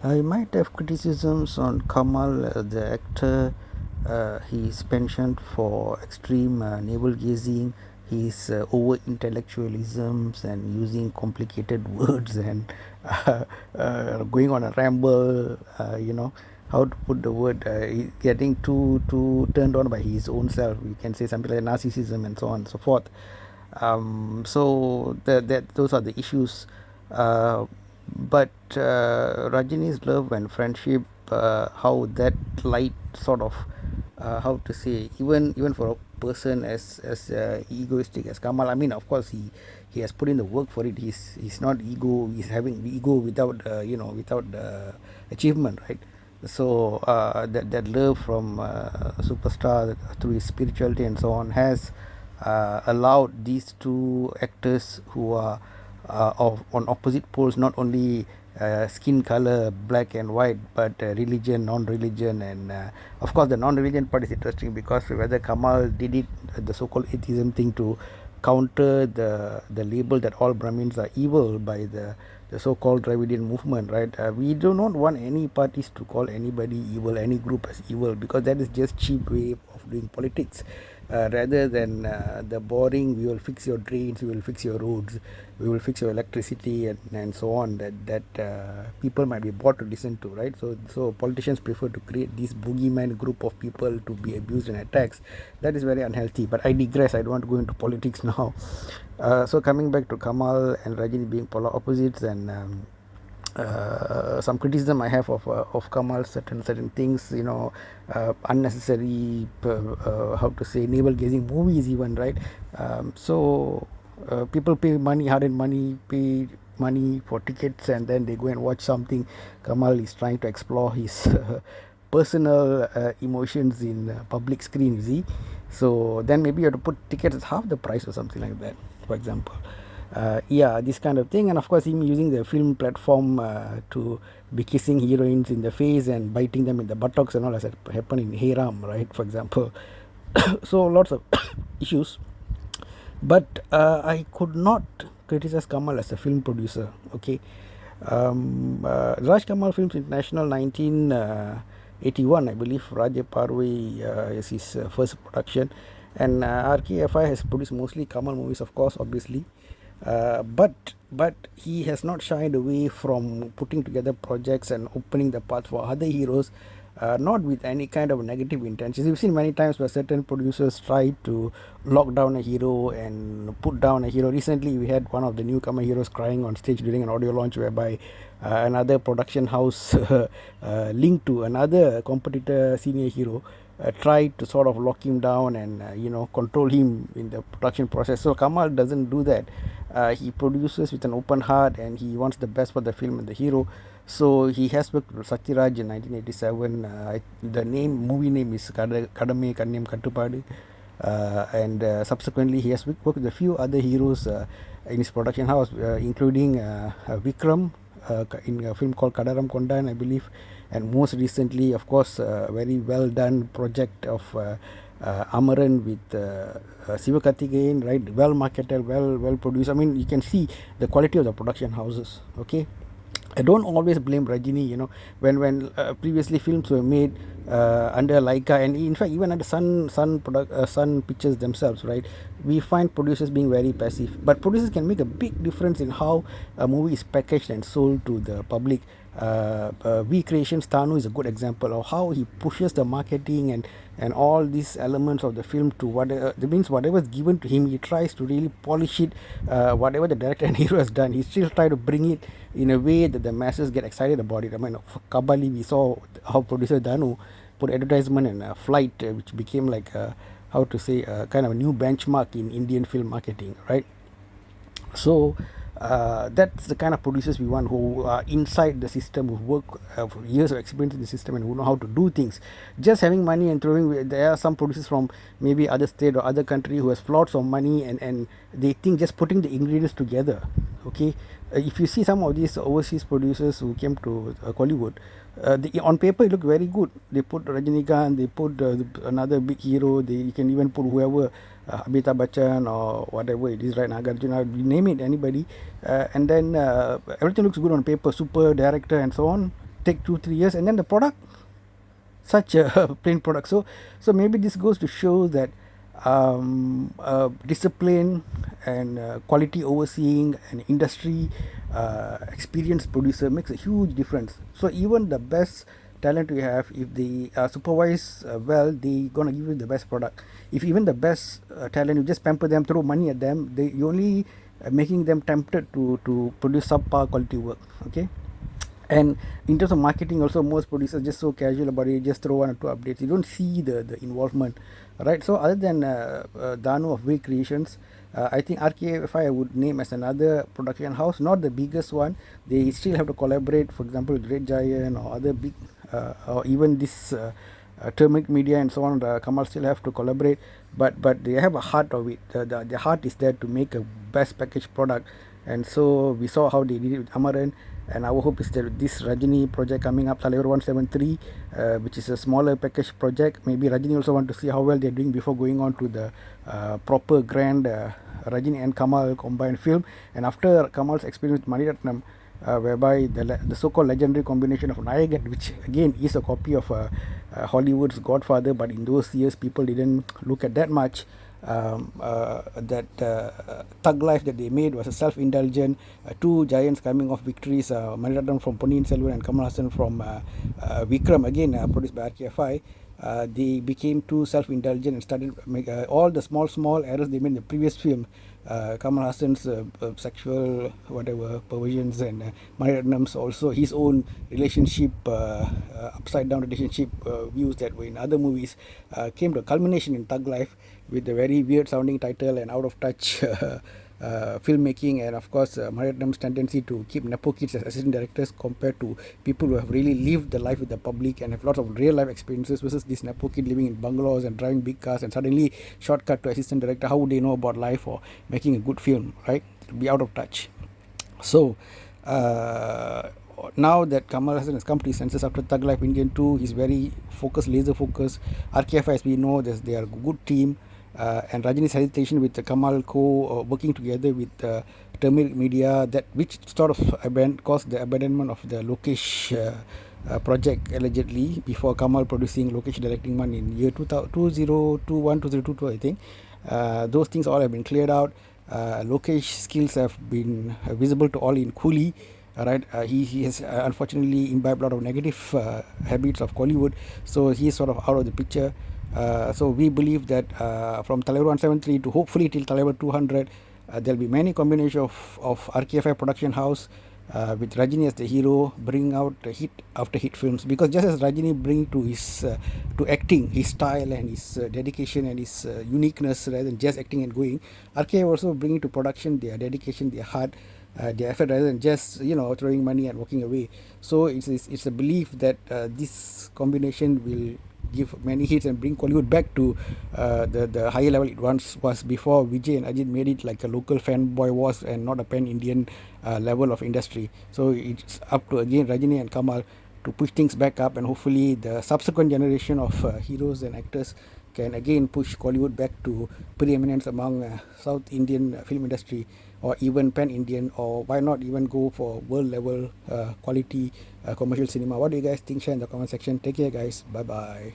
I might have criticisms on Kamal, the actor. He's pensioned for extreme navel gazing, his over intellectualisms and using complicated words and going on a ramble. How to put the word? Getting too turned on by his own self. We can say something like narcissism and so on and so forth. So that those are the issues. But Rajini's love and friendship, how that light sort of, how to say, even for a person as egoistic as Kamal. I mean, of course, he has put in the work for it. He's not ego. He's having ego without without achievement, right? So that love from superstar through his spirituality and so on has allowed these two actors who are on opposite poles, not only skin color, black and white, but religion, non-religion, and of course the non-religion part is interesting because whether Kamal did it, the so-called atheism thing, to counter the label that all Brahmins are evil by the so-called Dravidian movement, right? We do not want any parties to call anybody evil, any group as evil, because that is just cheap way of doing politics. Rather than the boring, we will fix your drains, we will fix your roads, we will fix your electricity, and so on, that people might be bored to listen to, right? So politicians prefer to create this boogeyman group of people to be abused and attacked. That is very unhealthy, but I digress. I don't want to go into politics now. So coming back to Kamal and Rajini being polar opposites, and some criticism I have of Kamal, certain things, unnecessary, how to say, navel gazing movies even, right? People pay money, hard-earned money, pay money for tickets, and then they go and watch something. Kamal is trying to explore his personal emotions in public screen, you see. So then maybe you have to put tickets at half the price or something like that, for example. Yeah, this kind of thing. And of course him using the film platform to be kissing heroines in the face and biting them in the buttocks and all, as happened in Hey Ram, right, for example. So lots of issues, but I could not criticize Kamal as a film producer. Okay. Raj Kamal Films International, 1981, I believe. Raja Parve is his first production, and RKFI has produced mostly Kamal movies, of course, obviously. But he has not shied away from putting together projects and opening the path for other heroes, not with any kind of negative intentions. We've seen many times where certain producers try to lock down a hero and put down a hero. Recently, we had one of the newcomer heroes crying on stage during an audio launch, whereby another production house linked to another competitor senior hero tried to sort of lock him down and control him in the production process. So Kamal doesn't do that. He produces with an open heart, and he wants the best for the film and the hero. So he has worked with Satyaraj in 1987. The movie name is Kadame Kannam Kattupadu. And subsequently he has worked with a few other heroes in his production house, including Vikram in a film called Kadaram Kondan, I believe, and most recently, of course, a very well done project of Amaran with Sivakarthikeyan, right? Well marketed, well produced. I mean, you can see the quality of the production houses. Okay, I don't always blame Rajini. When previously films were made under Laika, and in fact even under Sun Pictures themselves, right? We find producers being very passive, but producers can make a big difference in how a movie is packaged and sold to the public. V Creations Tanu is a good example of how he pushes the marketing and all these elements of the film to whatever, that means whatever is given to him, he tries to really polish it. Whatever the director and hero has done, he still try to bring it in a way that the masses get excited about it. I mean, for Kabali, we saw how producer Danu put advertisement in a flight, which became like how to say, kind of a new benchmark in Indian film marketing, right? So that's the kind of producers we want, who are inside the system, who work for years of experience in the system, and who know how to do things. Just having money and throwing, there are some producers from maybe other state or other country who has lots of money, and they think just putting the ingredients together. Okay, if you see some of these overseas producers who came to Hollywood, on paper it look very good. They put Rajinikanth, they put another big hero, you can even put whoever, Amitabh Bachchan or whatever it is, right? Nagarjuna, you name it, anybody, and then everything looks good on paper, super director and so on, take 2-3 years, and then the product, such a plain product. So maybe this goes to show that discipline and quality overseeing and industry experienced producer makes a huge difference. So even the best talent we have, if they supervise well, they gonna give you the best product. If even the best talent, you just pamper them, throw money at them, you only making them tempted to produce subpar quality work. Okay. And in terms of marketing also, most producers just so casual about it, just throw 1 or 2 updates, you don't see the involvement, right? So other than Danu of Way Creations, I think RKFI I would name as another production house, not the biggest one. They still have to collaborate, for example, with Red Giant or other big or even this Turmeric Media and so on. Kamal still have to collaborate, but they have a heart of it. The heart is there to make a best packaged product. And so we saw how they did it with Amaran, and our hope is that this Rajini project coming up, Thalaivar173, which is a smaller package project, maybe Rajini also want to see how well they're doing before going on to the proper grand Rajini and Kamal combined film. And after Kamal's experience with Maniratnam, whereby the so-called legendary combination of Nayagan, which again is a copy of Hollywood's Godfather, but in those years people didn't look at that much. That thug life that they made was a self-indulgent, two giants coming off victories, Maniratnam from Ponniyin Selvan and Kamal Haasan from Vikram, again produced by RKFI. They became too self-indulgent and started make all the small errors they made in the previous film. Kamal Haasan's sexual whatever perversions, and Maniratnam's also his own relationship, upside down relationship views that were in other movies, came to a culmination in Thug Life with a very weird sounding title and out of touch filmmaking, and of course Maniratnam's tendency to keep Nepo kids as assistant directors compared to people who have really lived the life with the public and have lots of real life experiences, versus this Nepo kid living in bungalows and driving big cars and suddenly shortcut to assistant director. How would they know about life or making a good film, right? It will be out of touch. So now that Kamal Haasan has come to his senses after Thug Life Indian 2, he's very focused, laser focused. RKFI, as we know, they are a good team. And Rajini's hesitation with Kamal working together with Turmeric Media, that which sort of caused the abandonment of the Lokesh project allegedly, before Kamal producing, Lokesh directing one in year 2021, 2022, I think. Those things all have been cleared out. Lokesh skills have been visible to all in Coolie. Right, he has unfortunately imbibed a lot of negative habits of Kollywood, so he is sort of out of the picture. So we believe that from Thalaivar173 to hopefully till Thalaivar200, there will be many combinations of RKFI production house with Rajini as the hero, bringing out hit after hit films. Because just as Rajini bring to his to acting his style and his dedication and his uniqueness rather than just acting and going, RKFI also bring to production their dedication, their heart, their effort, rather than just throwing money and walking away. So it's a belief that this combination will give many hits and bring Kollywood back to the higher level it once was before Vijay and Ajit made it like a local fanboy was and not a pan-Indian level of industry. So it's up to again Rajini and Kamal to push things back up, and hopefully the subsequent generation of heroes and actors can again push Kollywood back to preeminence among South Indian film industry, or even pan-Indian, or why not even go for world level quality commercial cinema. What do you guys think? Share in the comment section. Take care guys. Bye bye.